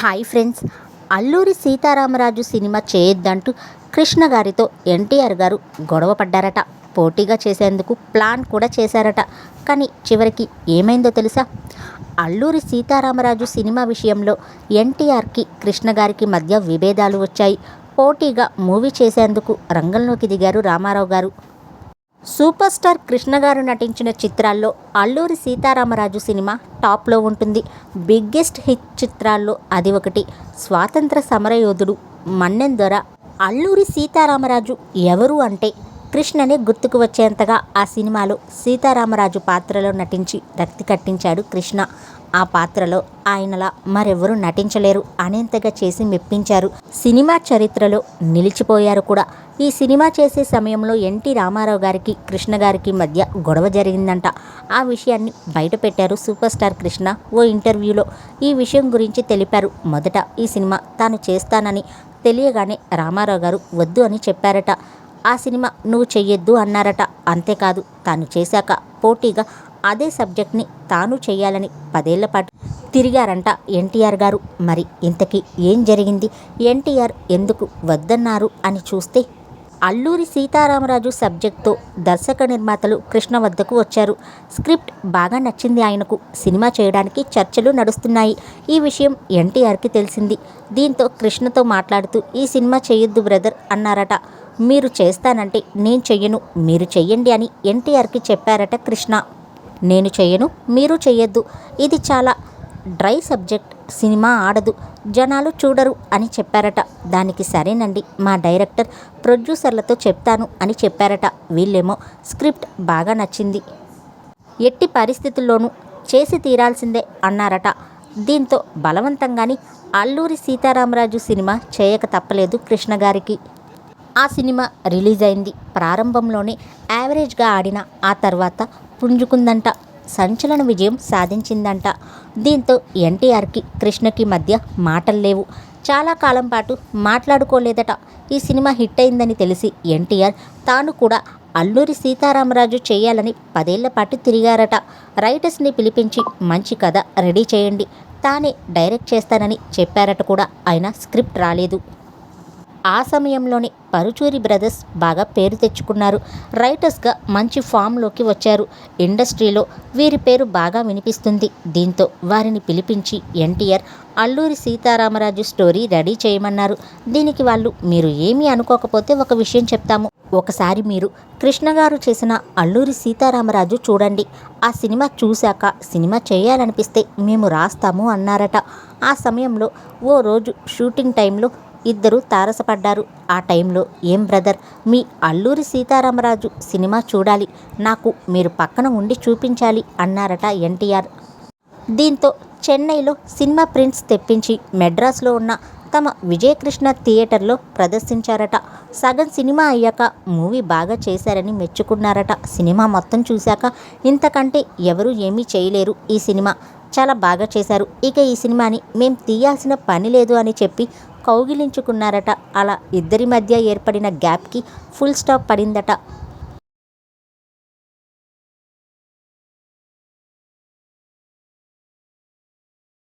Hi friends, Alluri Sitaramaraju cinema చేయొద్దంటూ కృష్ణ గారితో NTR గారు గొడవ పడ్డారట. పోటీగా చేసేందుకు ప్లాన్ కూడా చేశారట. కానీ చివరికి ఏమైందో తెలుసా? అల్లూరి సీతారామరాజు సినిమా విషయంలో ఎన్టీఆర్కి కృష్ణ గారికి మధ్య విభేదాలు వచ్చాయి. పోటీగా మూవీ చేసేందుకు రంగంలోకి దిగారు రామారావు గారు. సూపర్ స్టార్ కృష్ణ గారు నటించిన చిత్రాల్లో అల్లూరి సీతారామరాజు సినిమా టాప్లో ఉంటుంది. బిగ్గెస్ట్ హిట్ చిత్రాల్లో అది ఒకటి. స్వాతంత్ర సమరయోధుడు, మన్నెం దొర. అల్లూరి సీతారామరాజు ఎవరు అంటే కృష్ణనే గుర్తుకు వచ్చేంతగా ఆ సినిమాలో సీతారామరాజు పాత్రలో నటించి రక్తి కట్టించాడు కృష్ణ. ఆ పాత్రలో ఆయనలా మరెవరూ నటించలేరు అనేంతగా చేసి మెప్పించారు. సినిమా చరిత్రలో నిలిచిపోయారు కూడా. ఈ సినిమా చేసే సమయంలో ఎన్టీ రామారావు గారికి కృష్ణ గారికి మధ్య గొడవ జరిగిందంట. ఆ విషయాన్ని బయటపెట్టారు సూపర్ స్టార్ కృష్ణ ఓ ఇంటర్వ్యూలో. ఈ విషయం గురించి తెలిపారు. మొదట ఈ సినిమా తాను చేస్తానని తెలియగానే రామారావు గారు వద్దు అని చెప్పారట. ఆ సినిమా నువ్వు చెయ్యొద్దు అన్నారట. అంతేకాదు, తాను చేశాక పోటీగా అదే సబ్జెక్ట్ని తాను చేయాలని 10 ఏళ్ల పాటు తిరిగారంట ఎన్టీఆర్ గారు. మరి ఇంతకీ ఏం జరిగింది? ఎన్టీఆర్ ఎందుకు వద్దన్నారు అని చూస్తే, అల్లూరి సీతారామరాజు సబ్జెక్ట్తో దర్శక నిర్మాతలు కృష్ణ వద్దకు వచ్చారు. స్క్రిప్ట్ బాగా నచ్చింది ఆయనకు. సినిమా చేయడానికి చర్చలు నడుస్తున్నాయి. ఈ విషయం ఎన్టీఆర్కి తెలిసింది. దీంతో కృష్ణతో మాట్లాడుతూ ఈ సినిమా చేయొద్దు బ్రదర్ అన్నారట. మీరు చేస్తానంటే నేను చెయ్యను, మీరు చెయ్యండి అని ఎన్టీఆర్కి చెప్పారట కృష్ణ. నేను చెయ్యను, మీరు చెయ్యొద్దు, ఇది చాలా డ్రై సబ్జెక్ట్, సినిమా ఆడదు, జనాలు చూడరు అని చెప్పారట. దానికి సరేనండి, మా డైరెక్టర్ ప్రొడ్యూసర్లతో చెప్తాను అని చెప్పారట. వీళ్ళేమో స్క్రిప్ట్ బాగా నచ్చింది, ఎట్టి పరిస్థితుల్లోనూ చేసి తీరాల్సిందే అన్నారట. దీంతో బలవంతంగాని అల్లూరి సీతారామరాజు సినిమా చేయక తప్పలేదు కృష్ణ గారికి. ఆ సినిమా రిలీజ్ అయింది. ప్రారంభంలోనే యావరేజ్గా ఆడిన ఆ తర్వాత పుంజుకుందంట. సంచలన విజయం సాధించిందంట. దీంతో ఎన్టీఆర్కి కృష్ణకి మధ్య మాటలు లేవు. చాలా కాలం పాటు మాట్లాడుకోలేదట. ఈ సినిమా హిట్ అయిందని తెలిసి ఎన్టీఆర్ తాను కూడా అల్లూరి సీతారామరాజు చేయాలని 10 ఏళ్ల పాటు తిరిగారట. రైటర్స్ని పిలిపించి మంచి కథ రెడీ చేయండి, తానే డైరెక్ట్ చేస్తానని చెప్పారట. కూడా ఆయన స్క్రిప్ట్ రాలేదు. ఆ సమయంలోనే పరుచూరి బ్రదర్స్ బాగా పేరు తెచ్చుకున్నారు. రైటర్స్గా మంచి ఫామ్లోకి వచ్చారు. ఇండస్ట్రీలో వీరి పేరు బాగా వినిపిస్తుంది. దీంతో వారిని పిలిపించి ఎన్టీఆర్ అల్లూరి సీతారామరాజు స్టోరీ రెడీ చేయమన్నారు. దీనికి వాళ్ళు, మీరు ఏమీ అనుకోకపోతే ఒక విషయం చెప్తాము, ఒకసారి మీరు కృష్ణ గారు చేసిన అల్లూరి సీతారామరాజు చూడండి. ఆ సినిమా చూశాక సినిమా చేయాలనిపిస్తే మేము రాస్తాము అన్నారట. ఆ సమయంలో ఓ రోజు షూటింగ్ టైంలో ఇద్దరు తారసపడ్డారు. ఆ టైంలో, ఏం బ్రదర్, మీ అల్లూరి సీతారామరాజు సినిమా చూడాలి, నాకు మీరు పక్కన ఉండి చూపించాలి అన్నారట ఎన్టీఆర్. దీంతో చెన్నైలో సినిమా ప్రింట్స్ తెప్పించి మెడ్రాస్లో ఉన్న తమ విజయకృష్ణ థియేటర్లో ప్రదర్శించారట. సగం సినిమా అయ్యాక మూవీ బాగా చేశారని మెచ్చుకున్నారట. సినిమా మొత్తం చూశాక ఇంతకంటే ఎవరూ ఏమీ చేయలేరు, ఈ సినిమా చాలా బాగా చేశారు, ఇక ఈ సినిమాని మేం తీయాల్సిన పని లేదు అని చెప్పి కౌగిలించుకున్నారట. అలా ఇద్దరి మధ్య ఏర్పడిన గ్యాప్కి ఫుల్ స్టాప్ పడిందట.